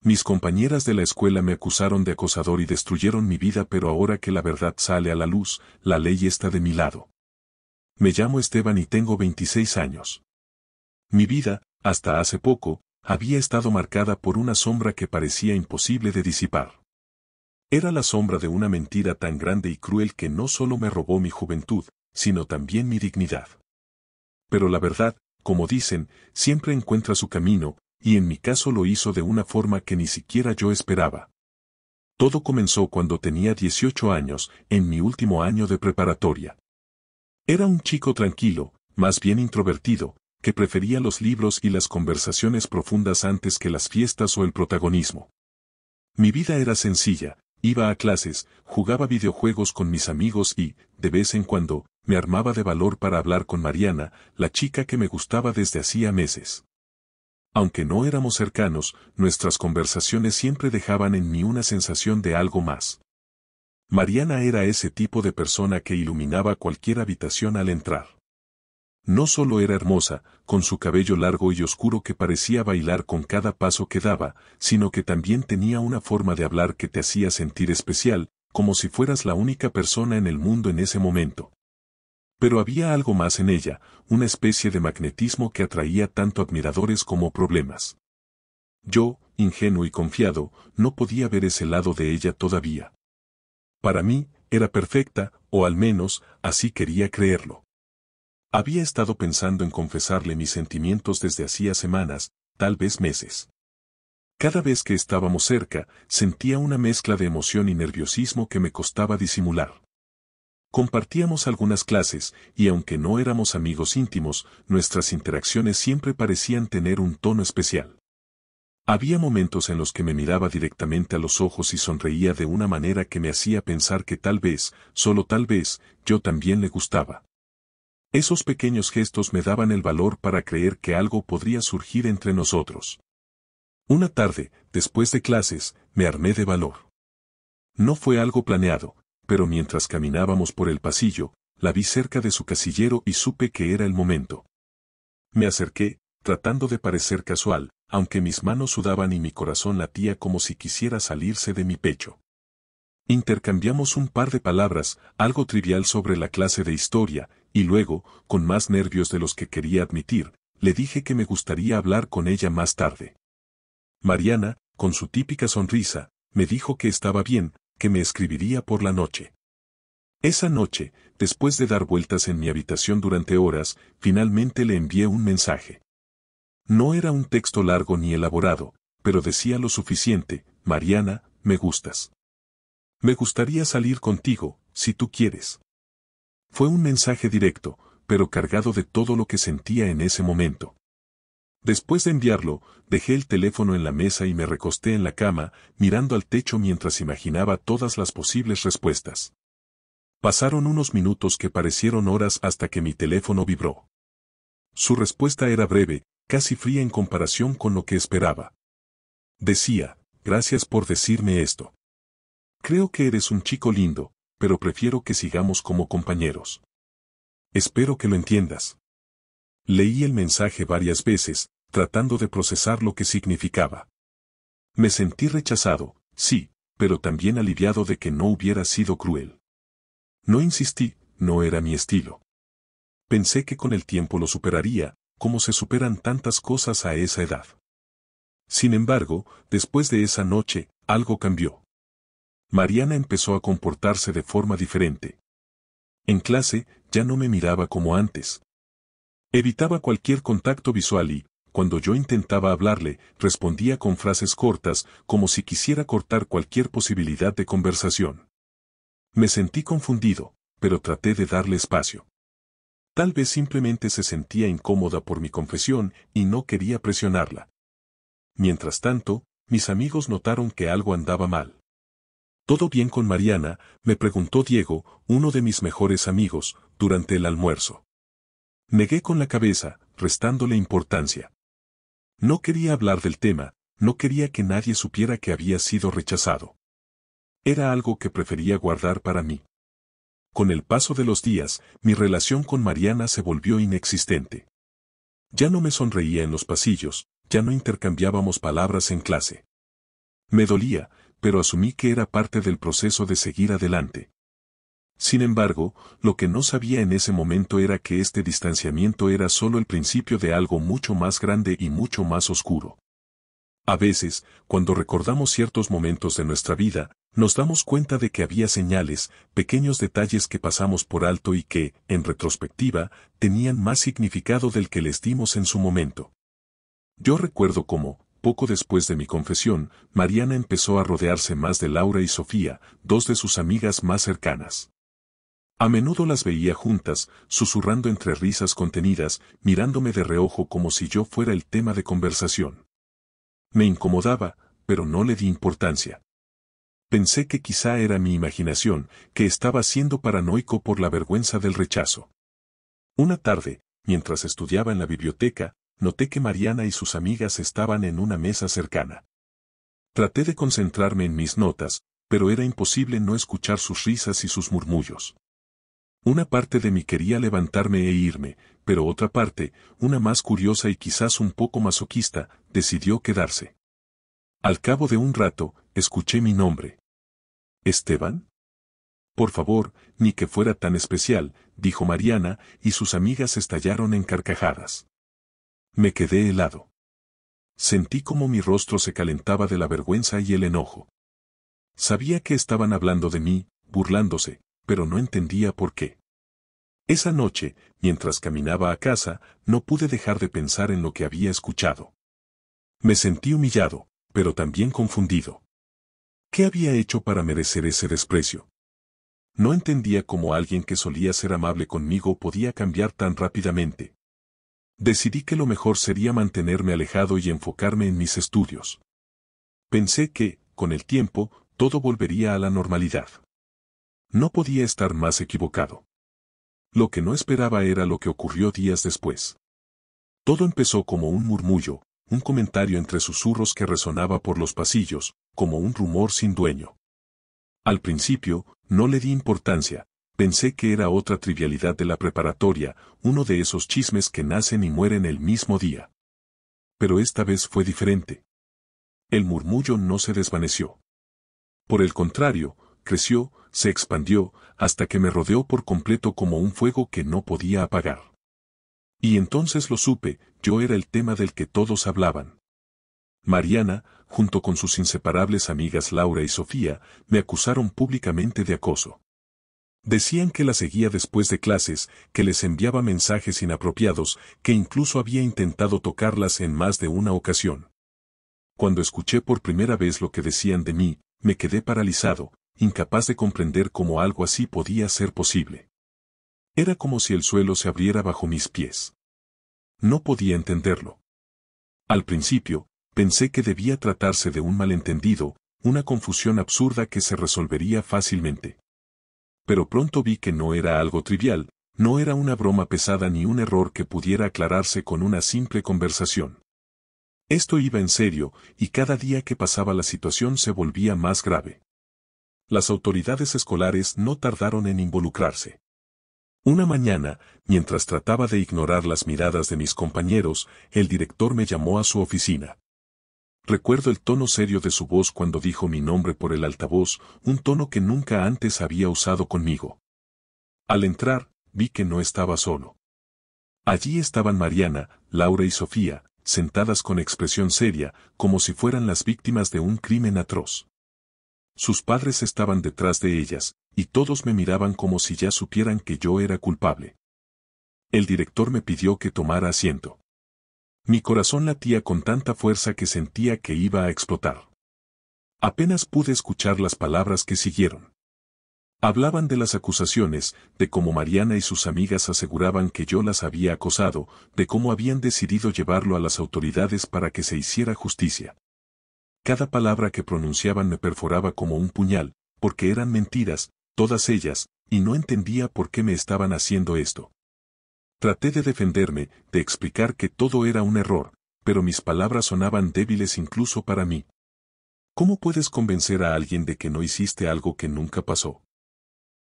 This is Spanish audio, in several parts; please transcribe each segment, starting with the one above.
Mis compañeras de la escuela me acusaron de acosador y destruyeron mi vida, pero ahora que la verdad sale a la luz, la ley está de mi lado. Me llamo Esteban y tengo 26 años. Mi vida, hasta hace poco, había estado marcada por una sombra que parecía imposible de disipar. Era la sombra de una mentira tan grande y cruel que no solo me robó mi juventud, sino también mi dignidad. Pero la verdad, como dicen, siempre encuentra su camino, y en mi caso lo hizo de una forma que ni siquiera yo esperaba. Todo comenzó cuando tenía 18 años, en mi último año de preparatoria. Era un chico tranquilo, más bien introvertido, que prefería los libros y las conversaciones profundas antes que las fiestas o el protagonismo. Mi vida era sencilla, iba a clases, jugaba videojuegos con mis amigos y, de vez en cuando, me armaba de valor para hablar con Mariana, la chica que me gustaba desde hacía meses. Aunque no éramos cercanos, nuestras conversaciones siempre dejaban en mí una sensación de algo más. Mariana era ese tipo de persona que iluminaba cualquier habitación al entrar. No solo era hermosa, con su cabello largo y oscuro que parecía bailar con cada paso que daba, sino que también tenía una forma de hablar que te hacía sentir especial, como si fueras la única persona en el mundo en ese momento. Pero había algo más en ella, una especie de magnetismo que atraía tanto admiradores como problemas. Yo, ingenuo y confiado, no podía ver ese lado de ella todavía. Para mí, era perfecta, o al menos, así quería creerlo. Había estado pensando en confesarle mis sentimientos desde hacía semanas, tal vez meses. Cada vez que estábamos cerca, sentía una mezcla de emoción y nerviosismo que me costaba disimular. Compartíamos algunas clases, y aunque no éramos amigos íntimos, nuestras interacciones siempre parecían tener un tono especial. Había momentos en los que me miraba directamente a los ojos y sonreía de una manera que me hacía pensar que tal vez, solo tal vez, yo también le gustaba. Esos pequeños gestos me daban el valor para creer que algo podría surgir entre nosotros. Una tarde, después de clases, me armé de valor. No fue algo planeado, pero mientras caminábamos por el pasillo, la vi cerca de su casillero y supe que era el momento. Me acerqué, tratando de parecer casual, aunque mis manos sudaban y mi corazón latía como si quisiera salirse de mi pecho. Intercambiamos un par de palabras, algo trivial sobre la clase de historia, y luego, con más nervios de los que quería admitir, le dije que me gustaría hablar con ella más tarde. Mariana, con su típica sonrisa, me dijo que estaba bien, que me escribiría por la noche. Esa noche, después de dar vueltas en mi habitación durante horas, finalmente le envié un mensaje. No era un texto largo ni elaborado, pero decía lo suficiente: Mariana, me gustas. Me gustaría salir contigo, si tú quieres. Fue un mensaje directo, pero cargado de todo lo que sentía en ese momento. Después de enviarlo, dejé el teléfono en la mesa y me recosté en la cama, mirando al techo mientras imaginaba todas las posibles respuestas. Pasaron unos minutos que parecieron horas hasta que mi teléfono vibró. Su respuesta era breve, casi fría en comparación con lo que esperaba. Decía: gracias por decirme esto. Creo que eres un chico lindo, pero prefiero que sigamos como compañeros. Espero que lo entiendas. Leí el mensaje varias veces, tratando de procesar lo que significaba. Me sentí rechazado, sí, pero también aliviado de que no hubiera sido cruel. No insistí, no era mi estilo. Pensé que con el tiempo lo superaría, como se superan tantas cosas a esa edad. Sin embargo, después de esa noche, algo cambió. Mariana empezó a comportarse de forma diferente. En clase, ya no me miraba como antes. Evitaba cualquier contacto visual y, cuando yo intentaba hablarle, respondía con frases cortas, como si quisiera cortar cualquier posibilidad de conversación. Me sentí confundido, pero traté de darle espacio. Tal vez simplemente se sentía incómoda por mi confesión y no quería presionarla. Mientras tanto, mis amigos notaron que algo andaba mal. ¿Todo bien con Mariana?, me preguntó Diego, uno de mis mejores amigos, durante el almuerzo. Negué con la cabeza, restándole importancia. No quería hablar del tema, no quería que nadie supiera que había sido rechazado. Era algo que prefería guardar para mí. Con el paso de los días, mi relación con Mariana se volvió inexistente. Ya no me sonreía en los pasillos, ya no intercambiábamos palabras en clase. Me dolía, pero asumí que era parte del proceso de seguir adelante. Sin embargo, lo que no sabía en ese momento era que este distanciamiento era solo el principio de algo mucho más grande y mucho más oscuro. A veces, cuando recordamos ciertos momentos de nuestra vida, nos damos cuenta de que había señales, pequeños detalles que pasamos por alto y que, en retrospectiva, tenían más significado del que les dimos en su momento. Yo recuerdo cómo, poco después de mi confesión, Mariana empezó a rodearse más de Laura y Sofía, dos de sus amigas más cercanas. A menudo las veía juntas, susurrando entre risas contenidas, mirándome de reojo como si yo fuera el tema de conversación. Me incomodaba, pero no le di importancia. Pensé que quizá era mi imaginación, que estaba siendo paranoico por la vergüenza del rechazo. Una tarde, mientras estudiaba en la biblioteca, noté que Mariana y sus amigas estaban en una mesa cercana. Traté de concentrarme en mis notas, pero era imposible no escuchar sus risas y sus murmullos. Una parte de mí quería levantarme e irme, pero otra parte, una más curiosa y quizás un poco masoquista, decidió quedarse. Al cabo de un rato, escuché mi nombre. ¿Esteban? Por favor, ni que fuera tan especial, dijo Mariana, y sus amigas estallaron en carcajadas. Me quedé helado. Sentí como mi rostro se calentaba de la vergüenza y el enojo. Sabía que estaban hablando de mí, burlándose, pero no entendía por qué. Esa noche, mientras caminaba a casa, no pude dejar de pensar en lo que había escuchado. Me sentí humillado, pero también confundido. ¿Qué había hecho para merecer ese desprecio? No entendía cómo alguien que solía ser amable conmigo podía cambiar tan rápidamente. Decidí que lo mejor sería mantenerme alejado y enfocarme en mis estudios. Pensé que, con el tiempo, todo volvería a la normalidad. No podía estar más equivocado. Lo que no esperaba era lo que ocurrió días después. Todo empezó como un murmullo, un comentario entre susurros que resonaba por los pasillos, como un rumor sin dueño. Al principio, no le di importancia, pensé que era otra trivialidad de la preparatoria, uno de esos chismes que nacen y mueren el mismo día. Pero esta vez fue diferente. El murmullo no se desvaneció. Por el contrario, creció, se expandió, hasta que me rodeó por completo como un fuego que no podía apagar. Y entonces lo supe, yo era el tema del que todos hablaban. Mariana, junto con sus inseparables amigas Laura y Sofía, me acusaron públicamente de acoso. Decían que la seguía después de clases, que les enviaba mensajes inapropiados, que incluso había intentado tocarlas en más de una ocasión. Cuando escuché por primera vez lo que decían de mí, me quedé paralizado, incapaz de comprender cómo algo así podía ser posible. Era como si el suelo se abriera bajo mis pies. No podía entenderlo. Al principio, pensé que debía tratarse de un malentendido, una confusión absurda que se resolvería fácilmente. Pero pronto vi que no era algo trivial, no era una broma pesada ni un error que pudiera aclararse con una simple conversación. Esto iba en serio, y cada día que pasaba la situación se volvía más grave. Las autoridades escolares no tardaron en involucrarse. Una mañana, mientras trataba de ignorar las miradas de mis compañeros, el director me llamó a su oficina. Recuerdo el tono serio de su voz cuando dijo mi nombre por el altavoz, un tono que nunca antes había usado conmigo. Al entrar, vi que no estaba solo. Allí estaban Mariana, Laura y Sofía, sentadas con expresión seria, como si fueran las víctimas de un crimen atroz. Sus padres estaban detrás de ellas, y todos me miraban como si ya supieran que yo era culpable. El director me pidió que tomara asiento. Mi corazón latía con tanta fuerza que sentía que iba a explotar. Apenas pude escuchar las palabras que siguieron. Hablaban de las acusaciones, de cómo Mariana y sus amigas aseguraban que yo las había acosado, de cómo habían decidido llevarlo a las autoridades para que se hiciera justicia. Cada palabra que pronunciaban me perforaba como un puñal, porque eran mentiras, todas ellas, y no entendía por qué me estaban haciendo esto. Traté de defenderme, de explicar que todo era un error, pero mis palabras sonaban débiles incluso para mí. ¿Cómo puedes convencer a alguien de que no hiciste algo que nunca pasó?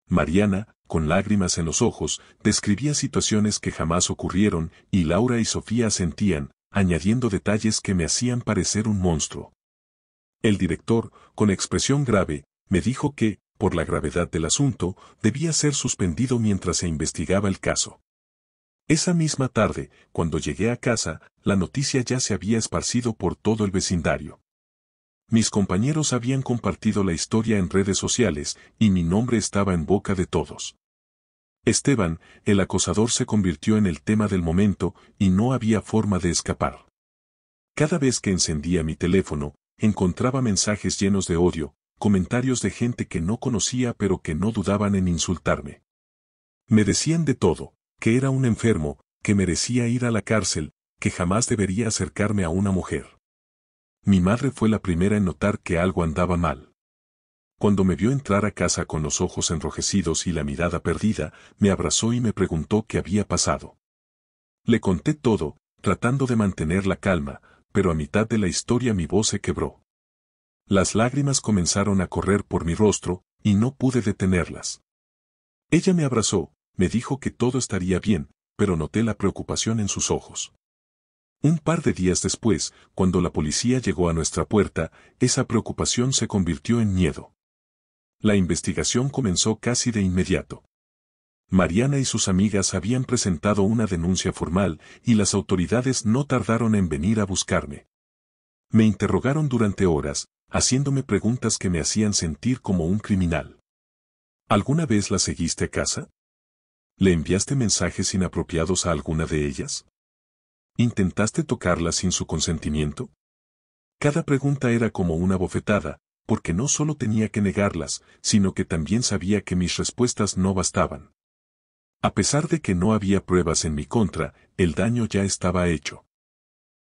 Mariana, con lágrimas en los ojos, describía situaciones que jamás ocurrieron, y Laura y Sofía sentían, añadiendo detalles que me hacían parecer un monstruo. El director, con expresión grave, me dijo que, por la gravedad del asunto, debía ser suspendido mientras se investigaba el caso. Esa misma tarde, cuando llegué a casa, la noticia ya se había esparcido por todo el vecindario. Mis compañeros habían compartido la historia en redes sociales y mi nombre estaba en boca de todos. Esteban, el acosador, se convirtió en el tema del momento y no había forma de escapar. Cada vez que encendía mi teléfono, encontraba mensajes llenos de odio, comentarios de gente que no conocía pero que no dudaban en insultarme. Me decían de todo, que era un enfermo, que merecía ir a la cárcel, que jamás debería acercarme a una mujer. Mi madre fue la primera en notar que algo andaba mal. Cuando me vio entrar a casa con los ojos enrojecidos y la mirada perdida, me abrazó y me preguntó qué había pasado. Le conté todo, tratando de mantener la calma, pero a mitad de la historia mi voz se quebró. Las lágrimas comenzaron a correr por mi rostro, y no pude detenerlas. Ella me abrazó, me dijo que todo estaría bien, pero noté la preocupación en sus ojos. Un par de días después, cuando la policía llegó a nuestra puerta, esa preocupación se convirtió en miedo. La investigación comenzó casi de inmediato. Mariana y sus amigas habían presentado una denuncia formal y las autoridades no tardaron en venir a buscarme. Me interrogaron durante horas, haciéndome preguntas que me hacían sentir como un criminal. ¿Alguna vez la seguiste a casa? ¿Le enviaste mensajes inapropiados a alguna de ellas? ¿Intentaste tocarla sin su consentimiento? Cada pregunta era como una bofetada, porque no solo tenía que negarlas, sino que también sabía que mis respuestas no bastaban. A pesar de que no había pruebas en mi contra, el daño ya estaba hecho.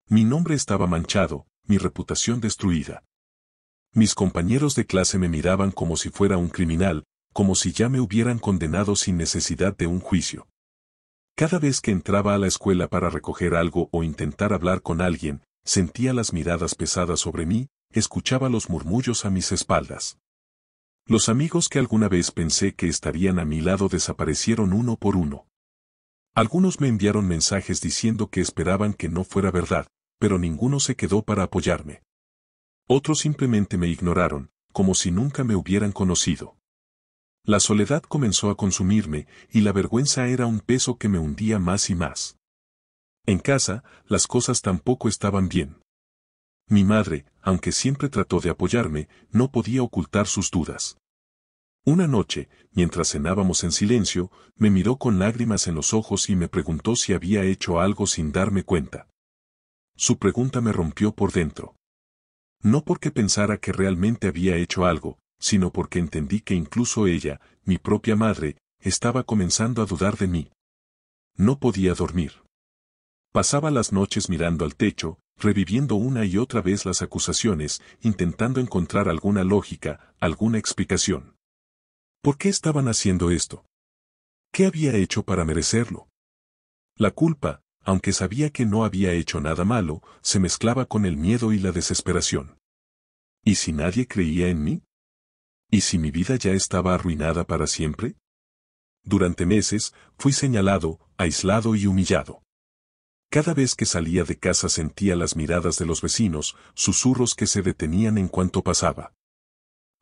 Mi nombre estaba manchado, mi reputación destruida. Mis compañeros de clase me miraban como si fuera un criminal, como si ya me hubieran condenado sin necesidad de un juicio. Cada vez que entraba a la escuela para recoger algo o intentar hablar con alguien, sentía las miradas pesadas sobre mí, escuchaba los murmullos a mis espaldas. Los amigos que alguna vez pensé que estarían a mi lado desaparecieron uno por uno. Algunos me enviaron mensajes diciendo que esperaban que no fuera verdad, pero ninguno se quedó para apoyarme. Otros simplemente me ignoraron, como si nunca me hubieran conocido. La soledad comenzó a consumirme, y la vergüenza era un peso que me hundía más y más. En casa, las cosas tampoco estaban bien. Mi madre, aunque siempre trató de apoyarme, no podía ocultar sus dudas. Una noche, mientras cenábamos en silencio, me miró con lágrimas en los ojos y me preguntó si había hecho algo sin darme cuenta. Su pregunta me rompió por dentro. No porque pensara que realmente había hecho algo, sino porque entendí que incluso ella, mi propia madre, estaba comenzando a dudar de mí. No podía dormir. Pasaba las noches mirando al techo, reviviendo una y otra vez las acusaciones, intentando encontrar alguna lógica, alguna explicación. ¿Por qué estaban haciendo esto? ¿Qué había hecho para merecerlo? La culpa, aunque sabía que no había hecho nada malo, se mezclaba con el miedo y la desesperación. ¿Y si nadie creía en mí? ¿Y si mi vida ya estaba arruinada para siempre? Durante meses, fui señalado, aislado y humillado. Cada vez que salía de casa sentía las miradas de los vecinos, susurros que se detenían en cuanto pasaba.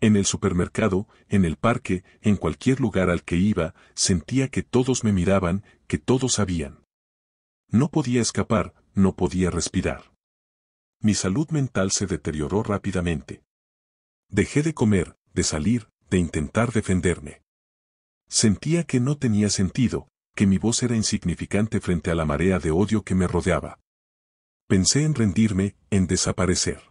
En el supermercado, en el parque, en cualquier lugar al que iba, sentía que todos me miraban, que todos sabían. No podía escapar, no podía respirar. Mi salud mental se deterioró rápidamente. Dejé de comer, de salir, de intentar defenderme. Sentía que no tenía sentido, que mi voz era insignificante frente a la marea de odio que me rodeaba. Pensé en rendirme, en desaparecer.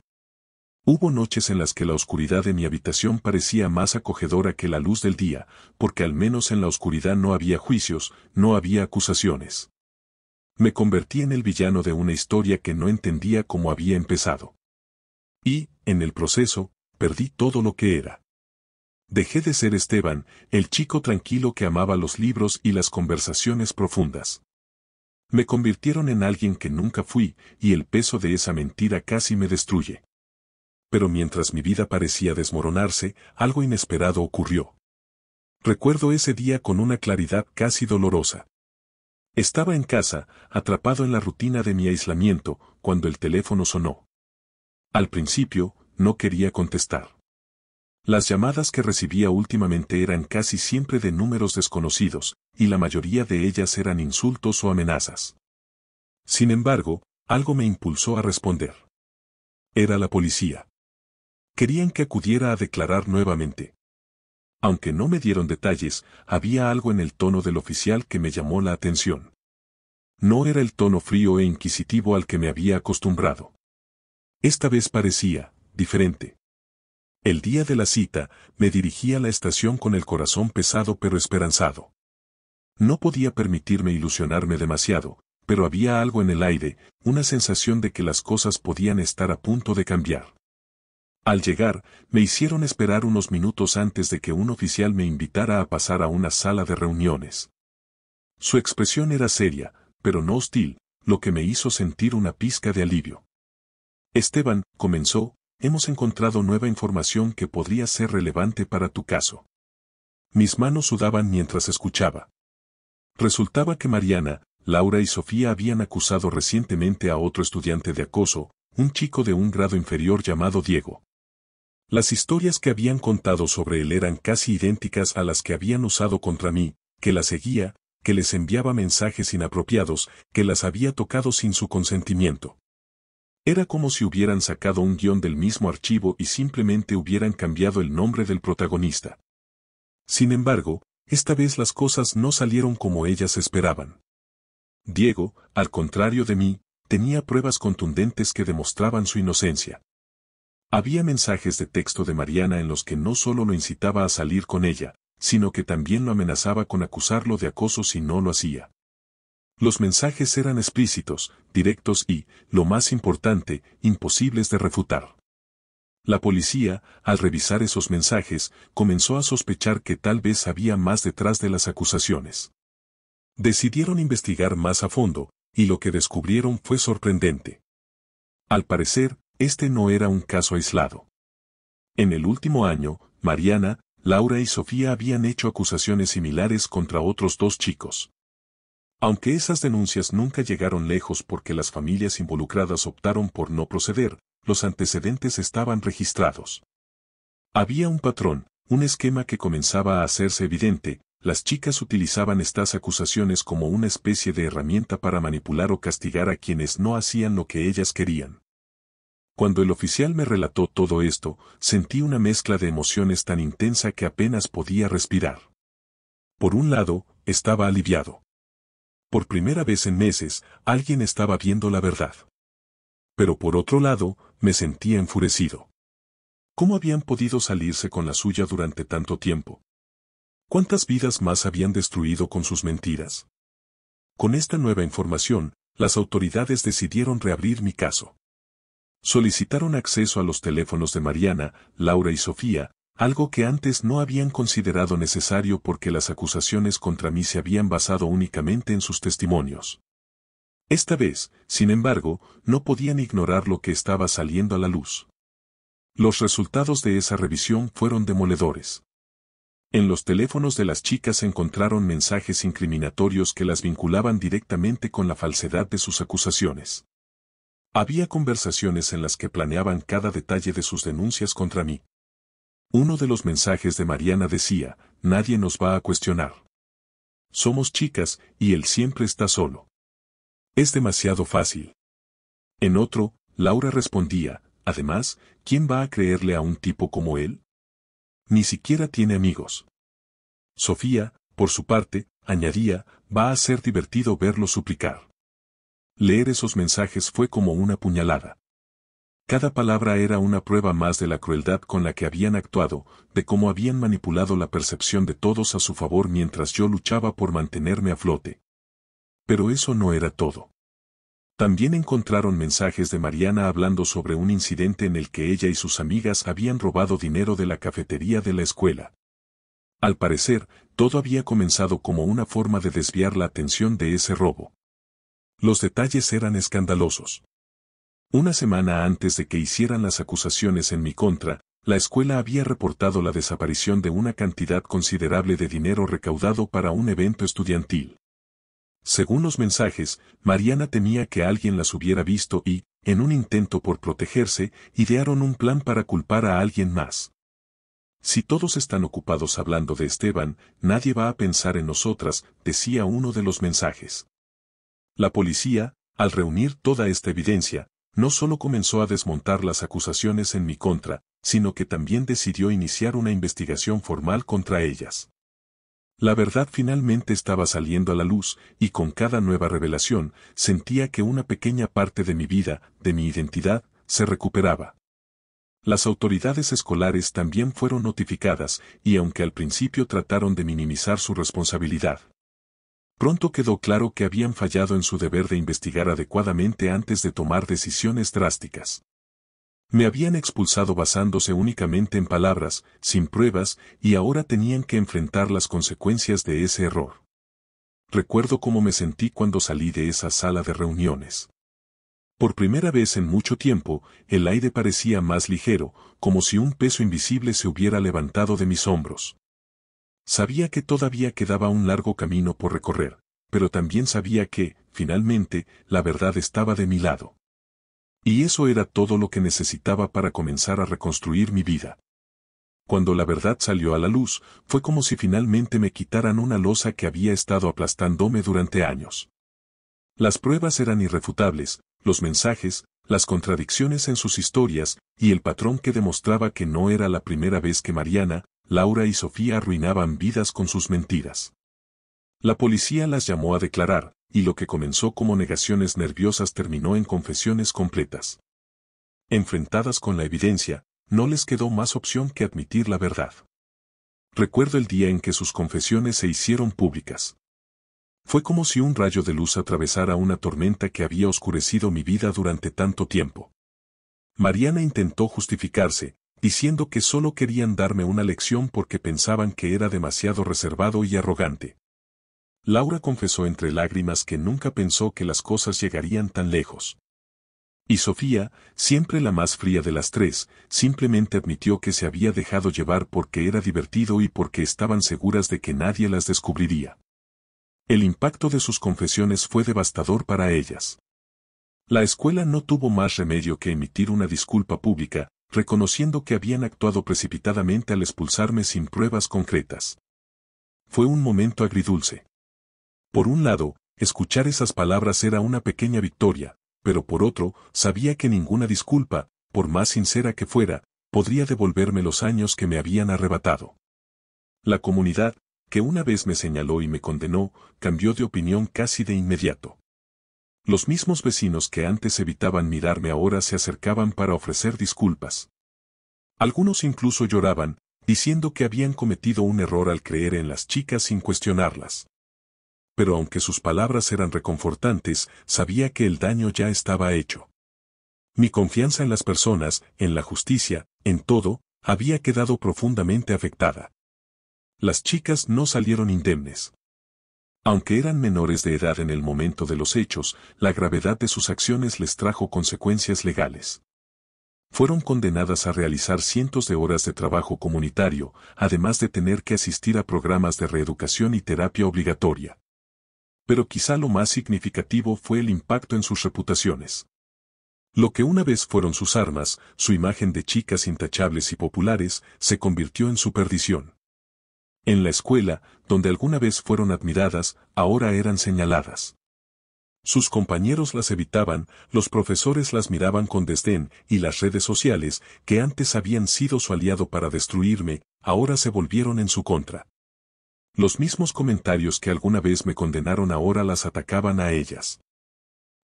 Hubo noches en las que la oscuridad de mi habitación parecía más acogedora que la luz del día, porque al menos en la oscuridad no había juicios, no había acusaciones. Me convertí en el villano de una historia que no entendía cómo había empezado. Y, en el proceso, perdí todo lo que era. Dejé de ser Esteban, el chico tranquilo que amaba los libros y las conversaciones profundas. Me convirtieron en alguien que nunca fui, y el peso de esa mentira casi me destruye. Pero mientras mi vida parecía desmoronarse, algo inesperado ocurrió. Recuerdo ese día con una claridad casi dolorosa. Estaba en casa, atrapado en la rutina de mi aislamiento, cuando el teléfono sonó. Al principio, no quería contestar. Las llamadas que recibía últimamente eran casi siempre de números desconocidos, y la mayoría de ellas eran insultos o amenazas. Sin embargo, algo me impulsó a responder. Era la policía. Querían que acudiera a declarar nuevamente. Aunque no me dieron detalles, había algo en el tono del oficial que me llamó la atención. No era el tono frío e inquisitivo al que me había acostumbrado. Esta vez parecía diferente. El día de la cita, me dirigí a la estación con el corazón pesado pero esperanzado. No podía permitirme ilusionarme demasiado, pero había algo en el aire, una sensación de que las cosas podían estar a punto de cambiar. Al llegar, me hicieron esperar unos minutos antes de que un oficial me invitara a pasar a una sala de reuniones. Su expresión era seria, pero no hostil, lo que me hizo sentir una pizca de alivio. Esteban, comenzó, hemos encontrado nueva información que podría ser relevante para tu caso. Mis manos sudaban mientras escuchaba. Resultaba que Mariana, Laura y Sofía habían acusado recientemente a otro estudiante de acoso, un chico de un grado inferior llamado Diego. Las historias que habían contado sobre él eran casi idénticas a las que habían usado contra mí, que la seguía, que les enviaba mensajes inapropiados, que las había tocado sin su consentimiento. Era como si hubieran sacado un guión del mismo archivo y simplemente hubieran cambiado el nombre del protagonista. Sin embargo, esta vez las cosas no salieron como ellas esperaban. Diego, al contrario de mí, tenía pruebas contundentes que demostraban su inocencia. Había mensajes de texto de Mariana en los que no solo lo incitaba a salir con ella, sino que también lo amenazaba con acusarlo de acoso si no lo hacía. Los mensajes eran explícitos, directos y, lo más importante, imposibles de refutar. La policía, al revisar esos mensajes, comenzó a sospechar que tal vez había más detrás de las acusaciones. Decidieron investigar más a fondo, y lo que descubrieron fue sorprendente. Al parecer, este no era un caso aislado. En el último año, Mariana, Laura y Sofía habían hecho acusaciones similares contra otros dos chicos. Aunque esas denuncias nunca llegaron lejos porque las familias involucradas optaron por no proceder, los antecedentes estaban registrados. Había un patrón, un esquema que comenzaba a hacerse evidente. Las chicas utilizaban estas acusaciones como una especie de herramienta para manipular o castigar a quienes no hacían lo que ellas querían. Cuando el oficial me relató todo esto, sentí una mezcla de emociones tan intensa que apenas podía respirar. Por un lado, estaba aliviado. Por primera vez en meses, alguien estaba viendo la verdad. Pero por otro lado, me sentía enfurecido. ¿Cómo habían podido salirse con la suya durante tanto tiempo? ¿Cuántas vidas más habían destruido con sus mentiras? Con esta nueva información, las autoridades decidieron reabrir mi caso. Solicitaron acceso a los teléfonos de Mariana, Laura y Sofía, algo que antes no habían considerado necesario porque las acusaciones contra mí se habían basado únicamente en sus testimonios. Esta vez, sin embargo, no podían ignorar lo que estaba saliendo a la luz. Los resultados de esa revisión fueron demoledores. En los teléfonos de las chicas se encontraron mensajes incriminatorios que las vinculaban directamente con la falsedad de sus acusaciones. Había conversaciones en las que planeaban cada detalle de sus denuncias contra mí. Uno de los mensajes de Mariana decía, nadie nos va a cuestionar. Somos chicas, y él siempre está solo. Es demasiado fácil. En otro, Laura respondía, además, ¿quién va a creerle a un tipo como él? Ni siquiera tiene amigos. Sofía, por su parte, añadía, va a ser divertido verlo suplicar. Leer esos mensajes fue como una puñalada. Cada palabra era una prueba más de la crueldad con la que habían actuado, de cómo habían manipulado la percepción de todos a su favor mientras yo luchaba por mantenerme a flote. Pero eso no era todo. También encontraron mensajes de Mariana hablando sobre un incidente en el que ella y sus amigas habían robado dinero de la cafetería de la escuela. Al parecer, todo había comenzado como una forma de desviar la atención de ese robo. Los detalles eran escandalosos. Una semana antes de que hicieran las acusaciones en mi contra, la escuela había reportado la desaparición de una cantidad considerable de dinero recaudado para un evento estudiantil. Según los mensajes, Mariana temía que alguien las hubiera visto y, en un intento por protegerse, idearon un plan para culpar a alguien más. Si todos están ocupados hablando de Esteban, nadie va a pensar en nosotras, decía uno de los mensajes. La policía, al reunir toda esta evidencia, no solo comenzó a desmontar las acusaciones en mi contra, sino que también decidió iniciar una investigación formal contra ellas. La verdad finalmente estaba saliendo a la luz, y con cada nueva revelación, sentía que una pequeña parte de mi vida, de mi identidad, se recuperaba. Las autoridades escolares también fueron notificadas, y aunque al principio trataron de minimizar su responsabilidad, pronto quedó claro que habían fallado en su deber de investigar adecuadamente antes de tomar decisiones drásticas. Me habían expulsado basándose únicamente en palabras, sin pruebas, y ahora tenían que enfrentar las consecuencias de ese error. Recuerdo cómo me sentí cuando salí de esa sala de reuniones. Por primera vez en mucho tiempo, el aire parecía más ligero, como si un peso invisible se hubiera levantado de mis hombros. Sabía que todavía quedaba un largo camino por recorrer, pero también sabía que, finalmente, la verdad estaba de mi lado. Y eso era todo lo que necesitaba para comenzar a reconstruir mi vida. Cuando la verdad salió a la luz, fue como si finalmente me quitaran una losa que había estado aplastándome durante años. Las pruebas eran irrefutables, los mensajes, las contradicciones en sus historias, y el patrón que demostraba que no era la primera vez que Mariana, Laura y Sofía arruinaban vidas con sus mentiras. La policía las llamó a declarar, y lo que comenzó como negaciones nerviosas terminó en confesiones completas. Enfrentadas con la evidencia, no les quedó más opción que admitir la verdad. Recuerdo el día en que sus confesiones se hicieron públicas. Fue como si un rayo de luz atravesara una tormenta que había oscurecido mi vida durante tanto tiempo. Mariana intentó justificarse, diciendo que solo querían darme una lección porque pensaban que era demasiado reservado y arrogante. Laura confesó entre lágrimas que nunca pensó que las cosas llegarían tan lejos. Y Sofía, siempre la más fría de las tres, simplemente admitió que se había dejado llevar porque era divertido y porque estaban seguras de que nadie las descubriría. El impacto de sus confesiones fue devastador para ellas. La escuela no tuvo más remedio que emitir una disculpa pública, reconociendo que habían actuado precipitadamente al expulsarme sin pruebas concretas. Fue un momento agridulce. Por un lado, escuchar esas palabras era una pequeña victoria, pero por otro, sabía que ninguna disculpa, por más sincera que fuera, podría devolverme los años que me habían arrebatado. La comunidad, que una vez me señaló y me condenó, cambió de opinión casi de inmediato. Los mismos vecinos que antes evitaban mirarme ahora se acercaban para ofrecer disculpas. Algunos incluso lloraban, diciendo que habían cometido un error al creer en las chicas sin cuestionarlas. Pero aunque sus palabras eran reconfortantes, sabía que el daño ya estaba hecho. Mi confianza en las personas, en la justicia, en todo, había quedado profundamente afectada. Las chicas no salieron indemnes. Aunque eran menores de edad en el momento de los hechos, la gravedad de sus acciones les trajo consecuencias legales. Fueron condenadas a realizar cientos de horas de trabajo comunitario, además de tener que asistir a programas de reeducación y terapia obligatoria. Pero quizá lo más significativo fue el impacto en sus reputaciones. Lo que una vez fueron sus armas, su imagen de chicas intachables y populares, se convirtió en su perdición. En la escuela, donde alguna vez fueron admiradas, ahora eran señaladas. Sus compañeros las evitaban, los profesores las miraban con desdén, y las redes sociales, que antes habían sido su aliado para destruirme, ahora se volvieron en su contra. Los mismos comentarios que alguna vez me condenaron ahora las atacaban a ellas.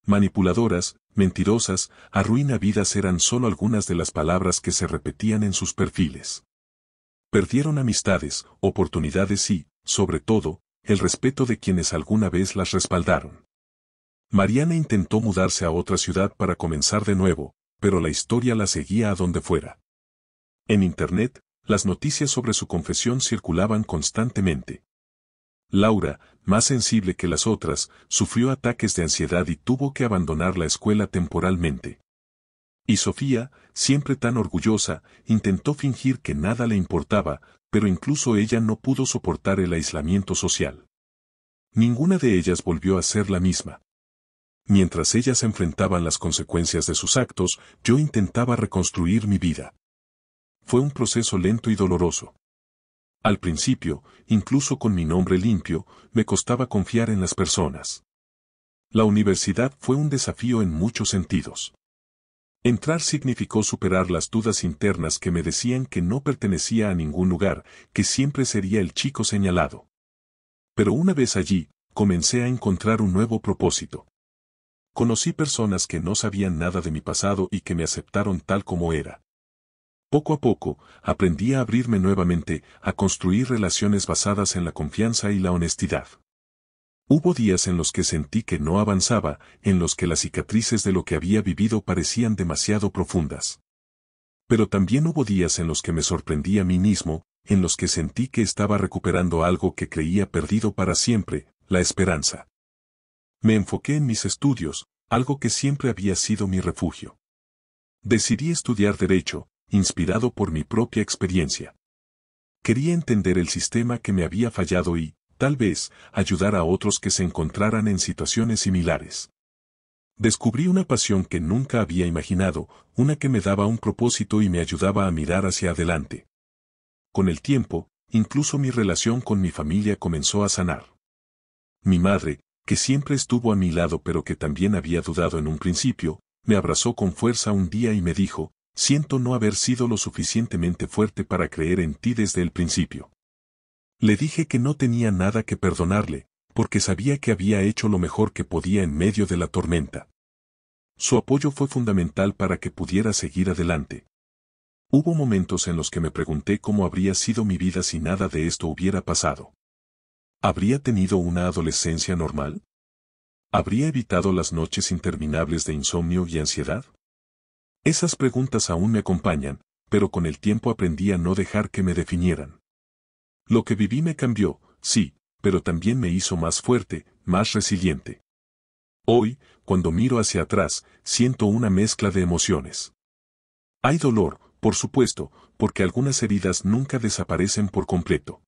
Manipuladoras, mentirosas, arruinavidas eran solo algunas de las palabras que se repetían en sus perfiles. Perdieron amistades, oportunidades y, sobre todo, el respeto de quienes alguna vez las respaldaron. Mariana intentó mudarse a otra ciudad para comenzar de nuevo, pero la historia la seguía a donde fuera. En Internet, las noticias sobre su confesión circulaban constantemente. Laura, más sensible que las otras, sufrió ataques de ansiedad y tuvo que abandonar la escuela temporalmente. Y Sofía, siempre tan orgullosa, intentó fingir que nada le importaba, pero incluso ella no pudo soportar el aislamiento social. Ninguna de ellas volvió a ser la misma. Mientras ellas enfrentaban las consecuencias de sus actos, yo intentaba reconstruir mi vida. Fue un proceso lento y doloroso. Al principio, incluso con mi nombre limpio, me costaba confiar en las personas. La universidad fue un desafío en muchos sentidos. Entrar significó superar las dudas internas que me decían que no pertenecía a ningún lugar, que siempre sería el chico señalado. Pero una vez allí, comencé a encontrar un nuevo propósito. Conocí personas que no sabían nada de mi pasado y que me aceptaron tal como era. Poco a poco, aprendí a abrirme nuevamente, a construir relaciones basadas en la confianza y la honestidad. Hubo días en los que sentí que no avanzaba, en los que las cicatrices de lo que había vivido parecían demasiado profundas. Pero también hubo días en los que me sorprendí a mí mismo, en los que sentí que estaba recuperando algo que creía perdido para siempre, la esperanza. Me enfoqué en mis estudios, algo que siempre había sido mi refugio. Decidí estudiar Derecho, inspirado por mi propia experiencia. Quería entender el sistema que me había fallado y, tal vez, ayudar a otros que se encontraran en situaciones similares. Descubrí una pasión que nunca había imaginado, una que me daba un propósito y me ayudaba a mirar hacia adelante. Con el tiempo, incluso mi relación con mi familia comenzó a sanar. Mi madre, que siempre estuvo a mi lado pero que también había dudado en un principio, me abrazó con fuerza un día y me dijo: siento no haber sido lo suficientemente fuerte para creer en ti desde el principio. Le dije que no tenía nada que perdonarle, porque sabía que había hecho lo mejor que podía en medio de la tormenta. Su apoyo fue fundamental para que pudiera seguir adelante. Hubo momentos en los que me pregunté cómo habría sido mi vida si nada de esto hubiera pasado. ¿Habría tenido una adolescencia normal? ¿Habría evitado las noches interminables de insomnio y ansiedad? Esas preguntas aún me acompañan, pero con el tiempo aprendí a no dejar que me definieran. Lo que viví me cambió, sí, pero también me hizo más fuerte, más resiliente. Hoy, cuando miro hacia atrás, siento una mezcla de emociones. Hay dolor, por supuesto, porque algunas heridas nunca desaparecen por completo.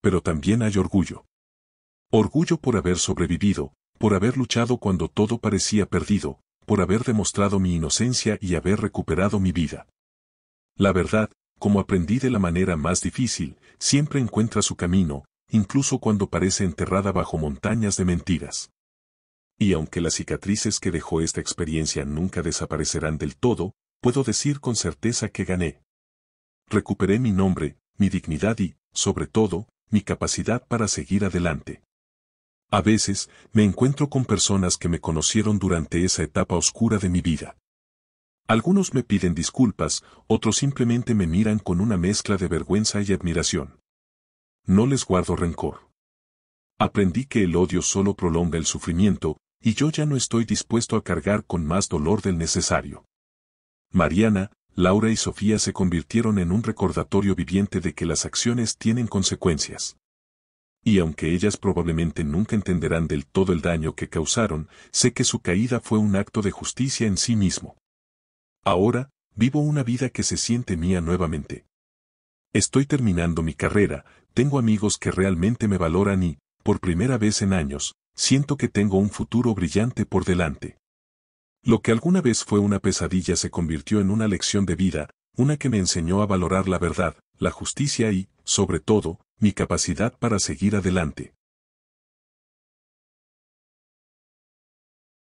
Pero también hay orgullo. Orgullo por haber sobrevivido, por haber luchado cuando todo parecía perdido, por haber demostrado mi inocencia y haber recuperado mi vida. La verdad, como aprendí de la manera más difícil, siempre encuentra su camino, incluso cuando parece enterrada bajo montañas de mentiras. Y aunque las cicatrices que dejó esta experiencia nunca desaparecerán del todo, puedo decir con certeza que gané. Recuperé mi nombre, mi dignidad y, sobre todo, mi capacidad para seguir adelante. A veces, me encuentro con personas que me conocieron durante esa etapa oscura de mi vida. Algunos me piden disculpas, otros simplemente me miran con una mezcla de vergüenza y admiración. No les guardo rencor. Aprendí que el odio solo prolonga el sufrimiento, y yo ya no estoy dispuesto a cargar con más dolor del necesario. Mariana, Laura y Sofía se convirtieron en un recordatorio viviente de que las acciones tienen consecuencias. Y aunque ellas probablemente nunca entenderán del todo el daño que causaron, sé que su caída fue un acto de justicia en sí mismo. Ahora, vivo una vida que se siente mía nuevamente. Estoy terminando mi carrera, tengo amigos que realmente me valoran y, por primera vez en años, siento que tengo un futuro brillante por delante. Lo que alguna vez fue una pesadilla se convirtió en una lección de vida, una que me enseñó a valorar la verdad, la justicia y, sobre todo, mi capacidad para seguir adelante.